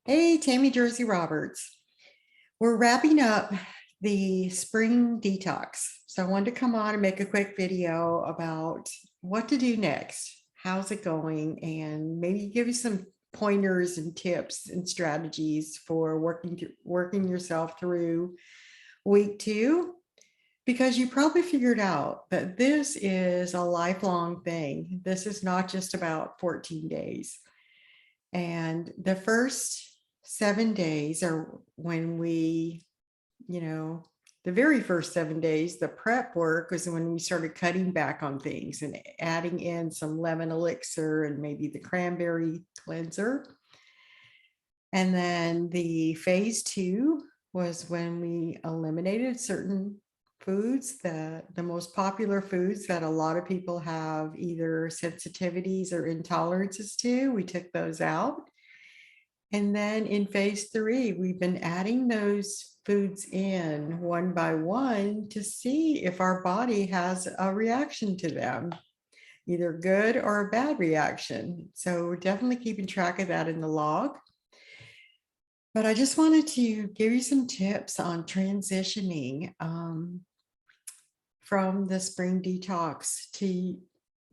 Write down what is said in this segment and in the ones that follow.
Hey, Tammy Jersey Roberts. We're wrapping up the spring detox. So I wanted to come on and make a quick video about what to do next. How's it going? And maybe give you some pointers and tips and strategies for working yourself through week 2, because you probably figured out that this is a lifelong thing. This is not just about 14 days. And the first 7 days are when you know, the very first 7 days, the prep work was when we started cutting back on things and adding in some lemon elixir and maybe the cranberry cleanser. And then the phase 2 was when we eliminated certain foods, the most popular foods that a lot of people have either sensitivities or intolerances to. We took those out. And then in phase 3, we've been adding those foods in one by one to see if our body has a reaction to them, either good or a bad reaction. So we're definitely keeping track of that in the log. But I just wanted to give you some tips on transitioning from the spring detox to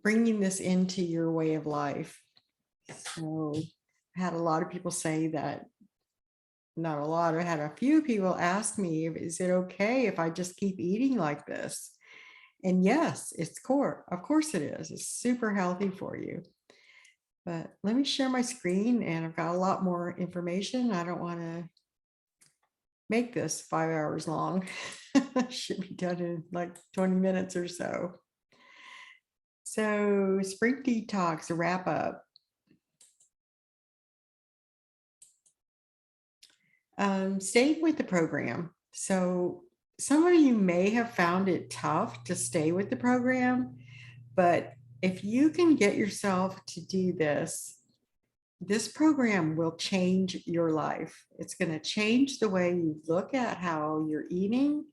bringing this into your way of life. So I had a lot of people say that, not a lot, I had a few people ask me, is it okay if I just keep eating like this? And yes, it's core. Of course it is. It's super healthy for you. But let me share my screen, and I've got a lot more information. I don't want to make this 5 hours long. Should be done in like 20 minutes or so. So spring detox, a wrap up. Staying with the program. So some of you may have found it tough to stay with the program, but if you can get yourself to do this, this program will change your life. It's going to change the way you look at how you're eating,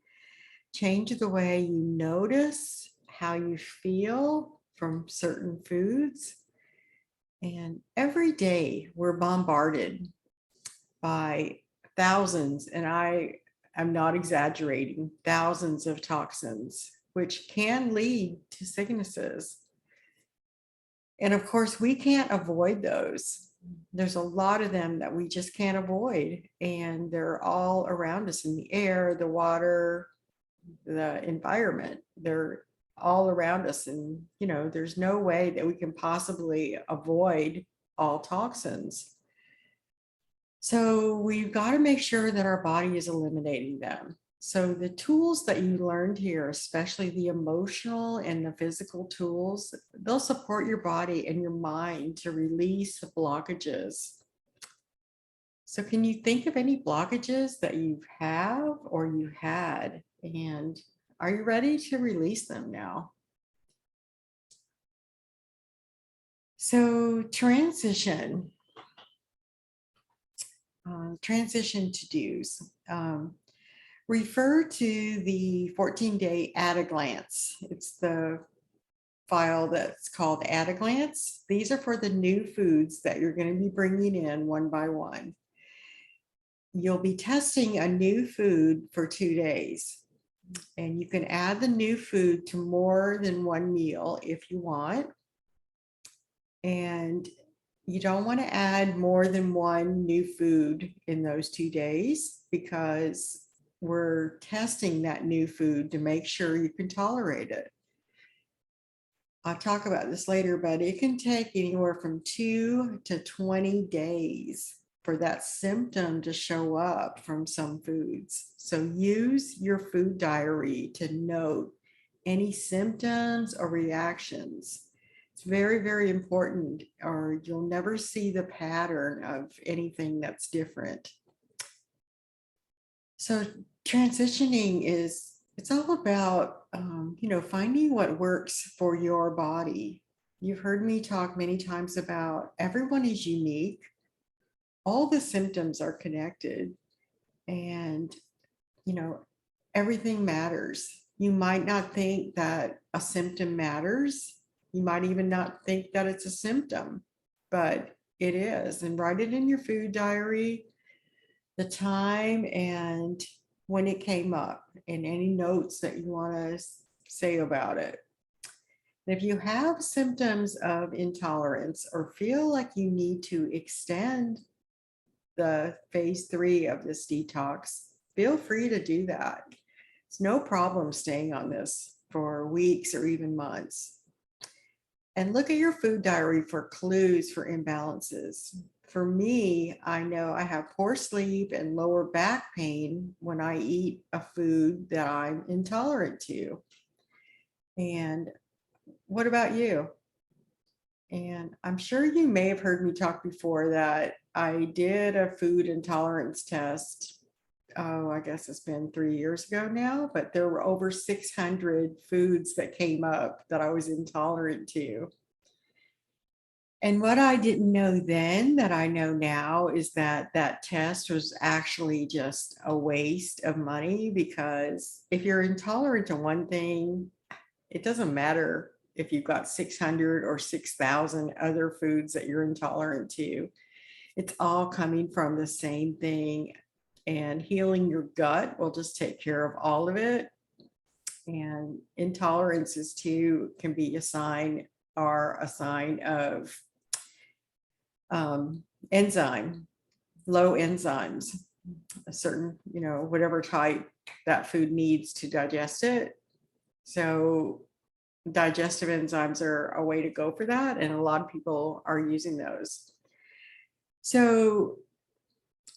change the way you notice how you feel from certain foods. And every day we're bombarded by thousands, and I am not exaggerating, thousands of toxins, which can lead to sicknesses. And of course, we can't avoid those. There's a lot of them that we just can't avoid, and they're all around us in the air, the water, the environment. They're all around us, and there's no way that we can possibly avoid all toxins. So we've got to make sure that our body is eliminating them. So the tools that you learned here, especially the emotional and the physical tools, they'll support your body and your mind to release the blockages. So can you think of any blockages that you have or you had? And are you ready to release them now? So transition to-dos. Refer to the 14-day at a glance. It's the file that's called at a glance. These are for the new foods that you're going to be bringing in one by one. You'll be testing a new food for 2 days, and you can add the new food to more than one meal if you want. And you don't want to add more than one new food in those 2 days, because we're testing that new food to make sure you can tolerate it. I'll talk about this later, but it can take anywhere from 2 to 20 days for that symptom to show up from some foods. So use your food diary to note any symptoms or reactions. It's very, very important, or you'll never see the pattern of anything that's different. So transitioning it's all about, finding what works for your body. You've heard me talk many times about everyone is unique. All the symptoms are connected, and, everything matters. You might not think that a symptom matters. You might even not think that it's a symptom, but It is. And write it in your food diary, the time and when it came up, and any notes that you want to say about it. And if you have symptoms of intolerance or feel like you need to extend the phase 3 of this detox, feel free to do that. It's no problem staying on this for weeks or even months. And look at your food diary for clues for imbalances. For me, I know I have poor sleep and lower back pain when I eat a food that I'm intolerant to. And what about you? And I'm sure you may have heard me talk before that I did a food intolerance test. Oh, I guess it's been 3 years ago now, but there were over 600 foods that came up that I was intolerant to. And what I didn't know then that I know now is that that test was actually just a waste of money, because if you're intolerant to one thing, it doesn't matter if you've got 600 or 6,000 other foods that you're intolerant to. It's all coming from the same thing. And healing your gut will just take care of all of it. And intolerances too can be a sign of enzyme, low enzymes, a certain, whatever type that food needs to digest it. So digestive enzymes are a way to go for that. And a lot of people are using those. So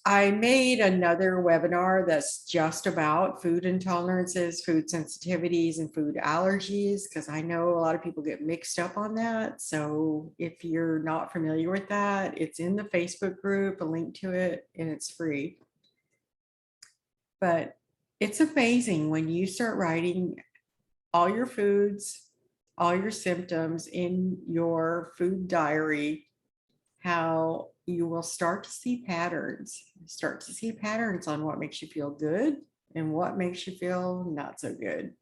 I made another webinar that's just about food intolerances, food sensitivities, and food allergies, because I know a lot of people get mixed up on that. So if you're not familiar with that, it's in the Facebook group, a link to it, and it's free. But it's amazing when you start writing all your foods, all your symptoms in your food diary, how you will start to see patterns, on what makes you feel good and what makes you feel not so good.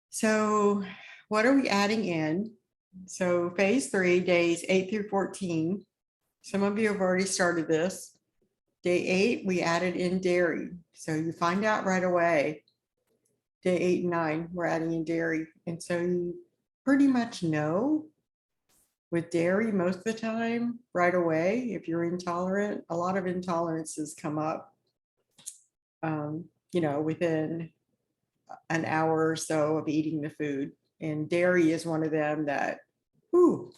So what are we adding in? So phase 3, days 8 through 14. Some of you have already started this. Day 8, we added in dairy. So you find out right away. Day 8 and 9, we're adding in dairy. And so you pretty much know with dairy most of the time right away. If you're intolerant, a lot of intolerances come up, within an hour or so of eating the food. And dairy is one of them that, if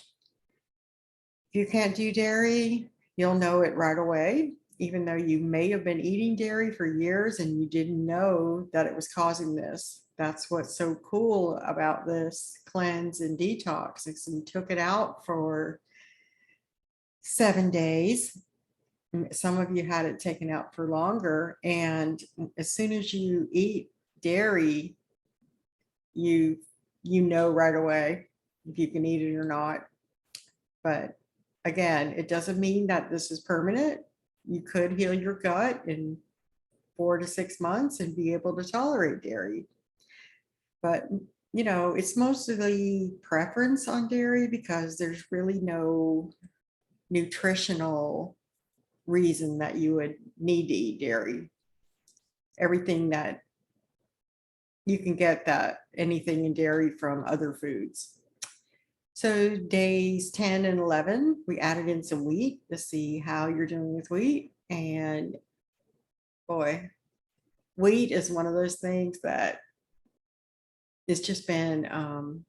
you can't do dairy, you'll know it right away, even though you may have been eating dairy for years and you didn't know that it was causing this. That's what's so cool about this cleanse and detox. Is we took it out for 7 days. Some of you had it taken out for longer. And as soon as you eat dairy, you know right away if you can eat it or not. But again, it doesn't mean that this is permanent. You could heal your gut in 4 to 6 months and be able to tolerate dairy. But, it's mostly preference on dairy, because there's really no nutritional reason that you would need to eat dairy. Everything that you can get anything in dairy from other foods. So days 10 and 11, we added in some wheat to see how you're doing with wheat. And boy, wheat is one of those things that it's just been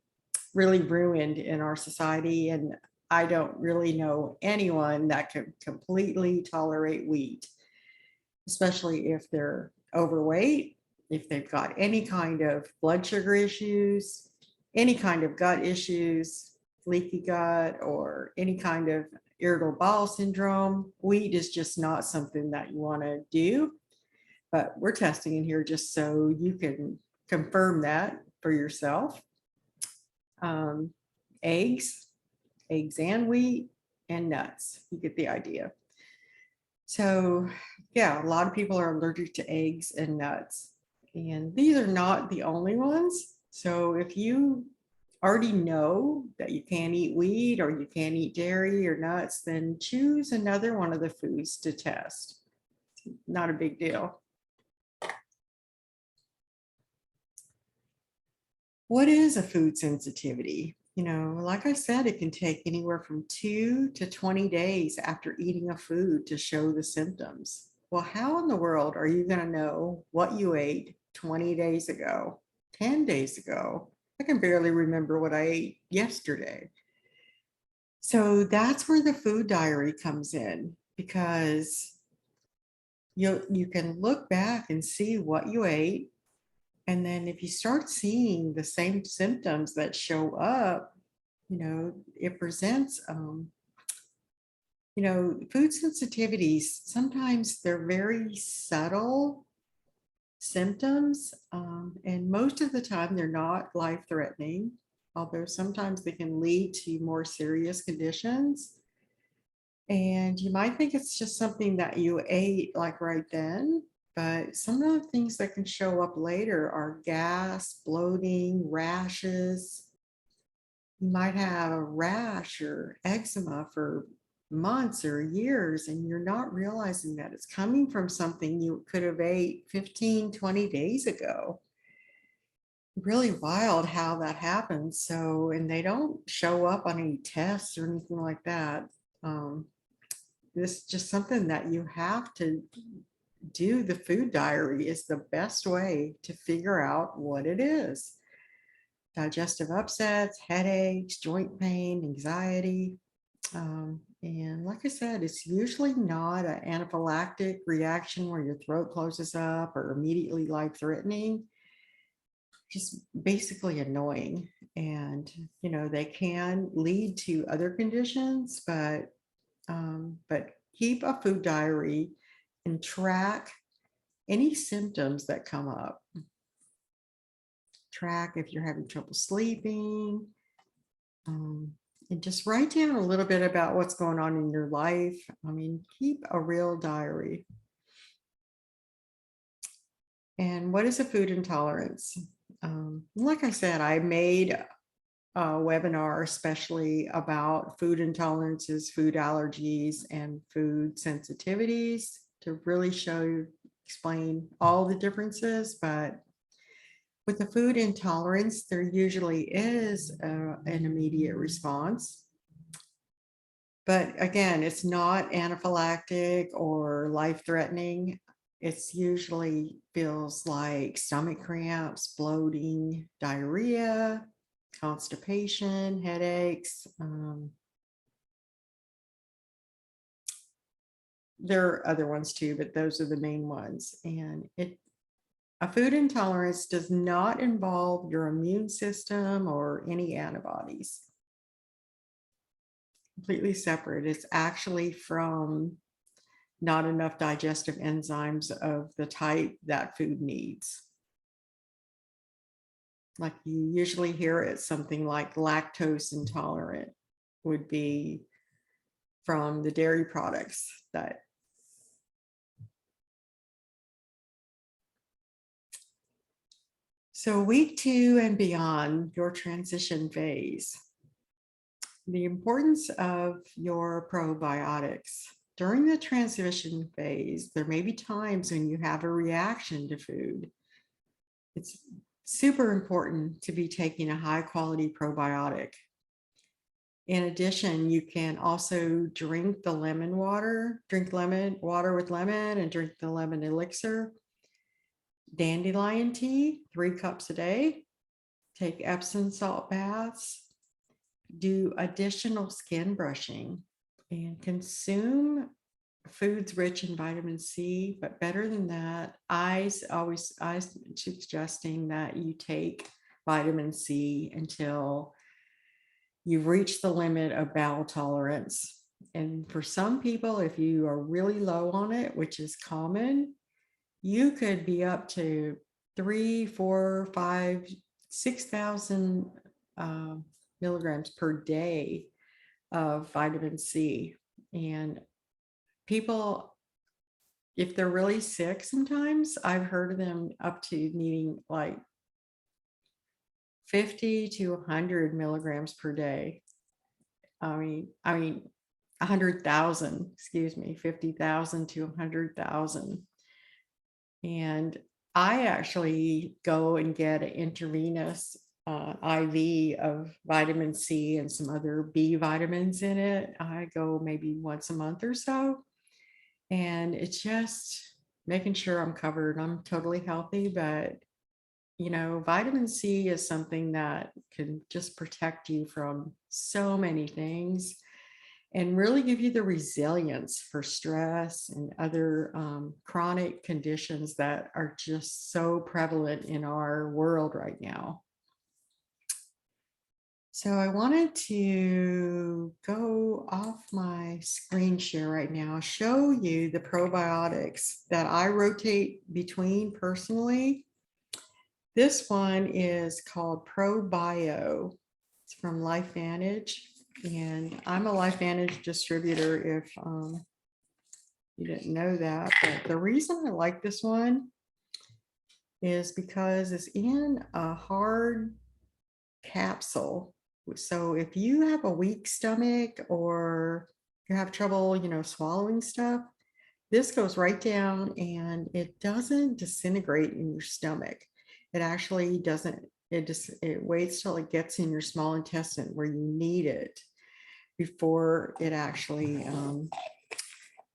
really ruined in our society. And I don't really know anyone that can completely tolerate wheat, especially if they're overweight, if they've got any kind of blood sugar issues, any kind of gut issues, leaky gut, or any kind of irritable bowel syndrome. Wheat is just not something that you want to do. But we're testing in here just so you can confirm that for yourself. Eggs and wheat, and nuts. You get the idea. So yeah, a lot of people are allergic to eggs and nuts. And these are not the only ones. So if you already know that you can't eat wheat or you can't eat dairy or nuts, then choose another one of the foods to test. Not a big deal. What is a food sensitivity? Like I said, it can take anywhere from 2 to 20 days after eating a food to show the symptoms. Well, how in the world are you going to know what you ate 20 days ago, 10 days ago? I can barely remember what I ate yesterday. So that's where the food diary comes in, because you can look back and see what you ate. And then if you start seeing the same symptoms that show up, it presents, food sensitivities. Sometimes they're very subtle symptoms. And most of the time they're not life-threatening, although sometimes they can lead to more serious conditions. And you might think it's just something that you ate like right then, but some of the things that can show up later are gas, bloating, rashes. You might have a rash or eczema for months or years, and you're not realizing that it's coming from something you could have ate 15, 20 days ago. Really wild how that happens. So, and they don't show up on any tests or anything like that. This is just something that you have to do. The food diary is the best way to figure out what it is. Digestive upsets, headaches, joint pain, anxiety. And like I said, it's usually not an anaphylactic reaction where your throat closes up or immediately life-threatening. Just basically annoying. And, they can lead to other conditions, but keep a food diary and track any symptoms that come up. Track if you're having trouble sleeping, and just write down a little bit about what's going on in your life. Keep a real diary. And what is a food intolerance? Like I said, I made a webinar especially about food intolerances, food allergies, and food sensitivities to really explain all the differences. But with the food intolerance, there usually is an immediate response. But again, it's not anaphylactic or life-threatening. It's usually feels like stomach cramps, bloating, diarrhea, constipation, headaches. There are other ones too, but those are the main ones. And a food intolerance does not involve your immune system or any antibodies. Completely separate. It's actually from not enough digestive enzymes of the type that food needs. Like you usually hear it, something like lactose intolerant would be from the dairy products that. So week 2 and beyond, your transition phase. The importance of your probiotics. During the transition phase, there may be times when you have a reaction to food. It's super important to be taking a high quality probiotic. In addition, you can also drink the lemon water, drink lemon water with lemon, and drink the lemon elixir. Dandelion tea, 3 cups a day. Take Epsom salt baths. Do additional skin brushing and consume foods rich in vitamin C. But better than that, I suggesting that you take vitamin C until you've reached the limit of bowel tolerance. And for some people, if you are really low on it, which is common, you could be up to 3, 4, 5, 6,000 milligrams per day of vitamin C. And people, if they're really sick, sometimes I've heard of them up to needing like 50 to 100 milligrams per day. I mean, 100,000, excuse me, 50,000 to 100,000. And I actually go and get an intravenous IV of vitamin C and some other B vitamins in it. I go maybe once a month or so. And it's just making sure I'm covered. I'm totally healthy, but vitamin C is something that can just protect you from so many things and really give you the resilience for stress and other chronic conditions that are just so prevalent in our world right now. So I wanted to go off my screen share right now, show you the probiotics that I rotate between personally. This one is called ProBio. It's from LifeVantage, and I'm a LifeVantage distributor if you didn't know that. But the reason I like this one is because it's in a hard capsule. So if you have a weak stomach or you have trouble, swallowing stuff, this goes right down and it doesn't disintegrate in your stomach. It actually doesn't, it waits till it gets in your small intestine where you need it before it actually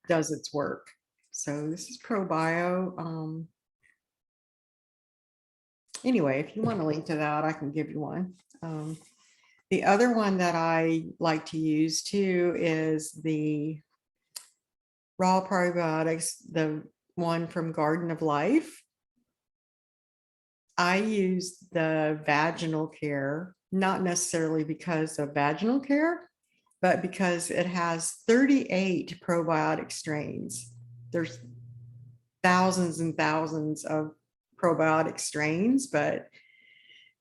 does its work. So this is ProBio. Anyway, if you want a link to that, I can give you one. The other one that I like to use too is the raw probiotics, the one from Garden of Life. I use the vaginal care, not necessarily because of vaginal care, but because it has 38 probiotic strains. There's thousands and thousands of probiotic strains, but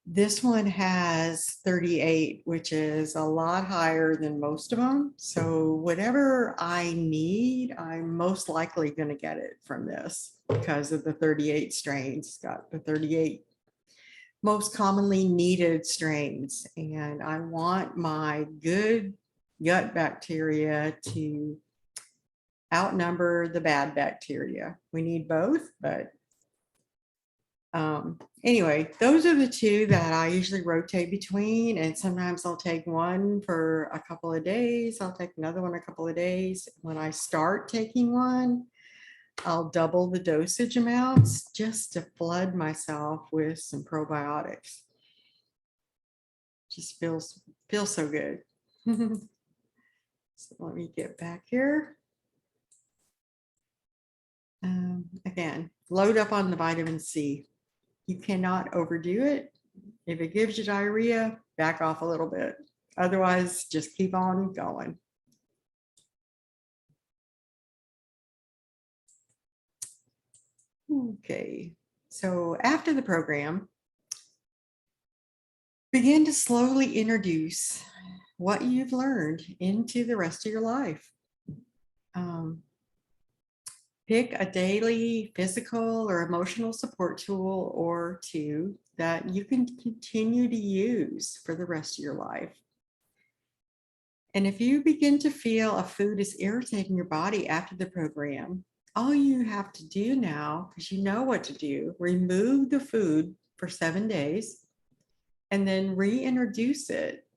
this one has 38, which is a lot higher than most of them. So whatever I need, I'm most likely going to get it from this because of the 38 strains. It's got the 38 most commonly needed strains. And I want my good gut bacteria to outnumber the bad bacteria. We need both, but anyway, those are the two that I usually rotate between, and sometimes I'll take one for a couple of days. I'll take another one a couple of days. When I start taking one, I'll double the dosage amounts just to flood myself with some probiotics. Just feels so good. So let me get back here. Again, load up on the vitamin C. You cannot overdo it. If it gives you diarrhea, back off a little bit. Otherwise, just keep on going. Okay, so after the program, begin to slowly introduce what you've learned into the rest of your life. Pick a daily physical or emotional support tool or two that you can continue to use for the rest of your life. And if you begin to feel a food is irritating your body after the program, all you have to do now, because you know what to do, remove the food for 7 days and then reintroduce it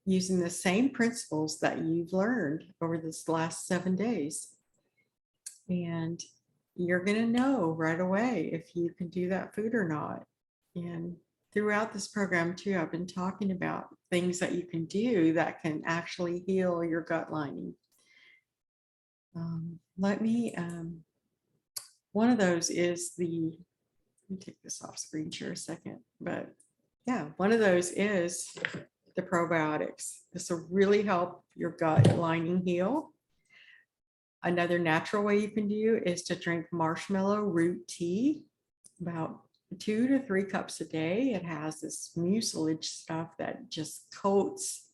using the same principles that you've learned over this last 7 days. And you're going to know right away if you can do that food or not. And throughout this program too, I've been talking about things that you can do that can actually heal your gut lining. One of those is let me take this off screen share a second, but yeah, one of those is the probiotics. This will really help your gut lining heal. Another natural way you can do is to drink marshmallow root tea, about 2 to 3 cups a day. It has this mucilage stuff that just coats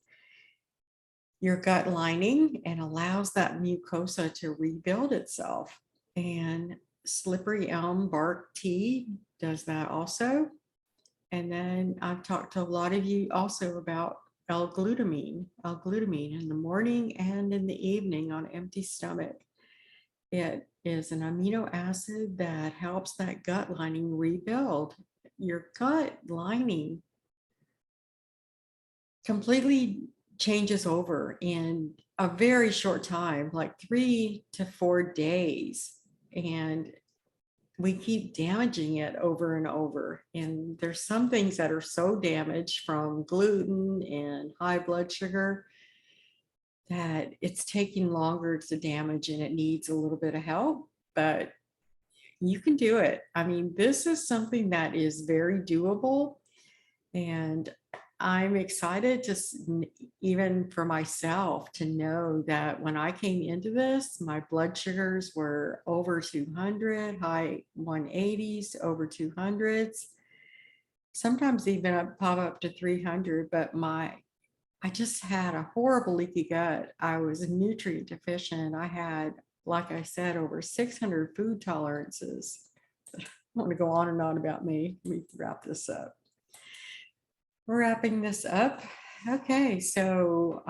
your gut lining and allows that mucosa to rebuild itself. And slippery elm bark tea does that also. And then I've talked to a lot of you also about L-glutamine in the morning and in the evening on empty stomach. It is an amino acid that helps that gut lining rebuild. Your gut lining completely changes over in a very short time, like 3 to 4 days. And we keep damaging it over and over. And there's some things that are so damaged from gluten and high blood sugar that it's taking longer to damage and it needs a little bit of help, but you can do it. I mean, this is something that is very doable. And I'm excited to, even for myself, to know that when I came into this, my blood sugars were over 200, high 180s, over 200s, sometimes even pop up to 300. But I just had a horrible leaky gut. I was nutrient deficient. I had, like I said, over 600 food tolerances. I want to go on and on about me. Let me wrap this up. We're wrapping this up. Okay, so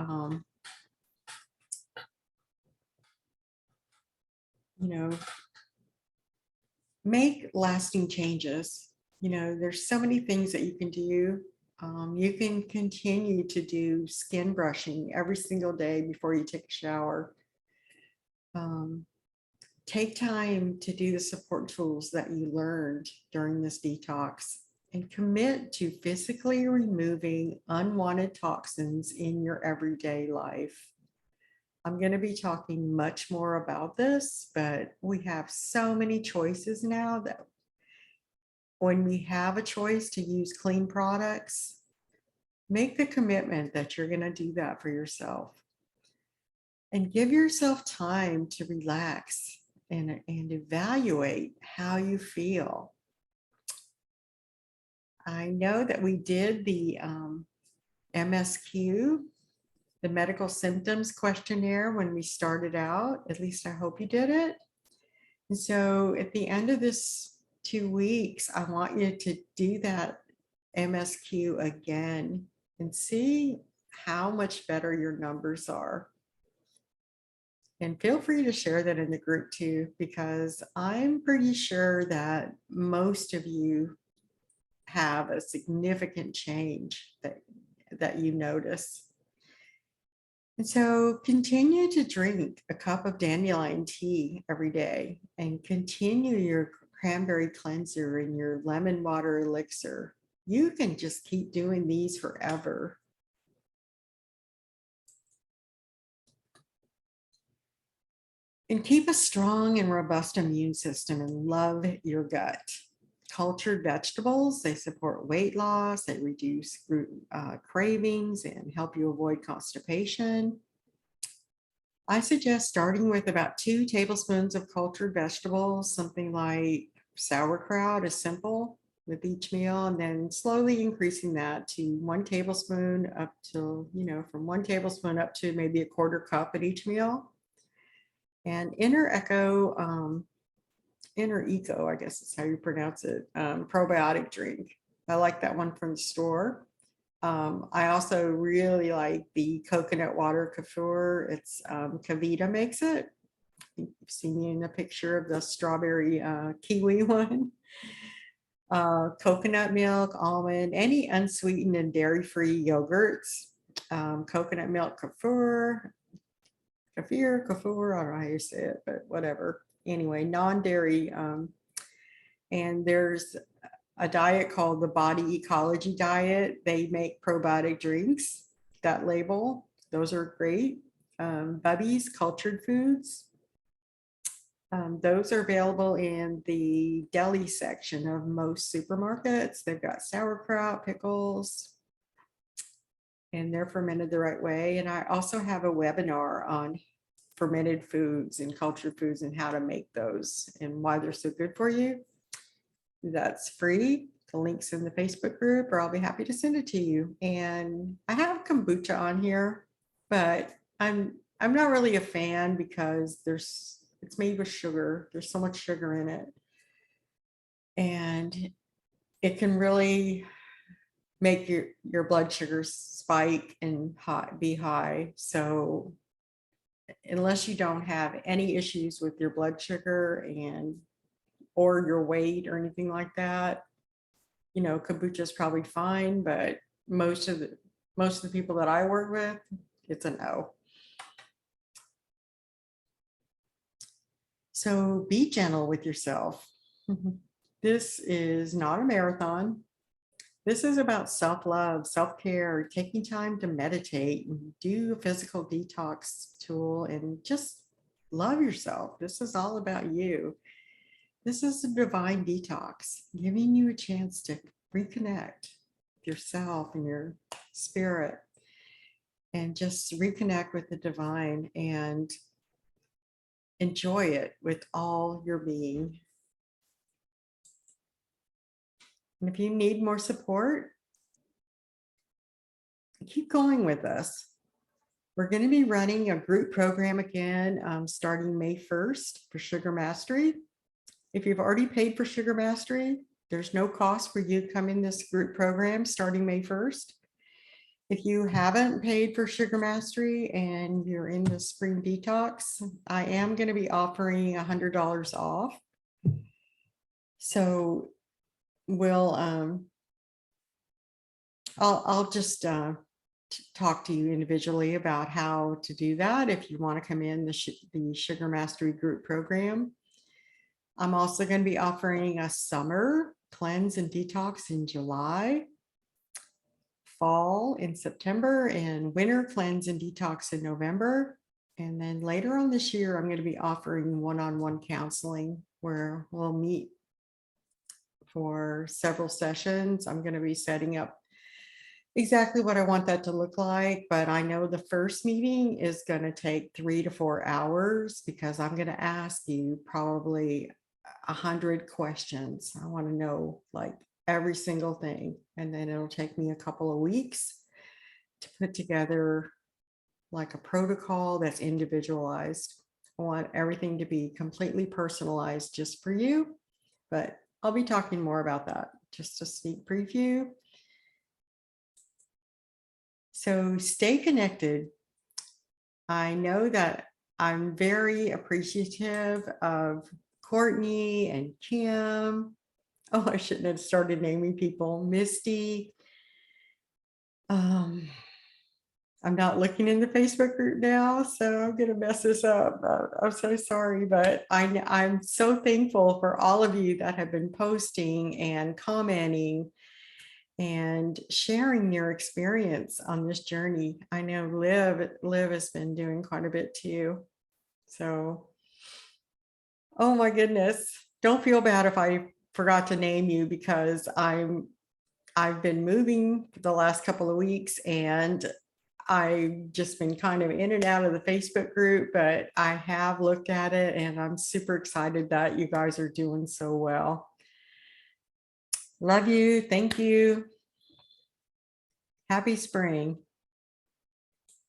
make lasting changes. There's so many things that you can do. You can continue to do skin brushing every single day before you take a shower. Take time to do the support tools that you learned during this detox, and commit to physically removing unwanted toxins in your everyday life. I'm going to be talking much more about this, but we have so many choices now that when we have a choice to use clean products, make the commitment that you're going to do that for yourself. And give yourself time to relax and evaluate how you feel. I know that we did the MSQ, the medical symptoms questionnaire, when we started out. At least I hope you did it. And so at the end of this 2 weeks, I want you to do that MSQ again and see how much better your numbers are. And feel free to share that in the group too, because I'm pretty sure that most of you have a significant change that you notice. And so continue to drink a cup of dandelion tea every day, and continue your cranberry cleanser and your lemon water elixir. You can just keep doing these forever. And keep a strong and robust immune system and love your gut. Cultured vegetables, they support weight loss, they reduce cravings and help you avoid constipation. I suggest starting with about 2 tablespoons of cultured vegetables. Something like sauerkraut is simple with each meal, and then slowly increasing that to 1 tablespoon up to, from 1 tablespoon up to maybe a 1/4 cup at each meal. And Inner Eco, I guess is how you pronounce it, probiotic drink. I like that one from the store. I also really like the coconut water kefir. It's Kavita makes it. I think you've seen me in a picture of the strawberry kiwi one. Coconut milk, almond, any unsweetened and dairy-free yogurts. Coconut milk kefir, I don't know how you say it, but whatever. Anyway, non-dairy. And there's a diet called the Body Ecology Diet. They make probiotic drinks, that label. Those are great. Bubby's Cultured Foods. Those are available in the deli section of most supermarkets. They've got sauerkraut, pickles, and they're fermented the right way. And I also have a webinar on fermented foods and cultured foods and how to make those and why they're so good for you. That's free. The link's in the Facebook group, or I'll be happy to send it to you. And I have kombucha on here, but I'm not really a fan because it's made with sugar. There's so much sugar in it. And it can really make your blood sugar spike and be high. So unless you don't have any issues with your blood sugar or your weight or anything like that, kombucha is probably fine, but most of the people that I work with, it's a no. So be gentle with yourself. This is not a marathon. This is about self-love, self-care, taking time to meditate and do a physical detox tool and just love yourself. This is all about you. This is a divine detox, giving you a chance to reconnect with yourself and your spirit and just reconnect with the divine and enjoy it with all your being. And if you need more support, keep going with us. We're going to be running a group program again starting May 1st for Sugar Mastery. If you've already paid for Sugar Mastery, there's no cost for you to come in this group program starting May 1st. If you haven't paid for Sugar Mastery and you're in the spring detox, I am going to be offering $100 off. So I'll just talk to you individually about how to do that if you want to come in the Sugar Mastery group program. I'm also going to be offering a summer cleanse and detox in July, fall in September, and winter cleanse and detox in November. And then later on this year, I'm going to be offering one-on-one counseling where we'll meet for several sessions. I'm going to be setting up exactly what I want that to look like, but I know the first meeting is going to take 3 to 4 hours because I'm going to ask you probably 100 questions. I want to know like every single thing, and then it'll take me a couple of weeks to put together like a protocol that's individualized. I want everything to be completely personalized just for you, but I'll be talking more about that, just a sneak preview. So stay connected. I know that I'm very appreciative of Courtney and Kim. Oh, I shouldn't have started naming people. Misty. I'm not looking in the Facebook group now, so I'm going to mess this up. I'm so sorry, but I'm so thankful for all of you that have been posting and commenting and sharing your experience on this journey. I know Liv has been doing quite a bit too. So, oh my goodness, don't feel bad if I forgot to name you because I've been moving for the last couple of weeks and I've just been kind of in and out of the Facebook group, but I have looked at it and I'm super excited that you guys are doing so well. Love you. Thank you. Happy spring.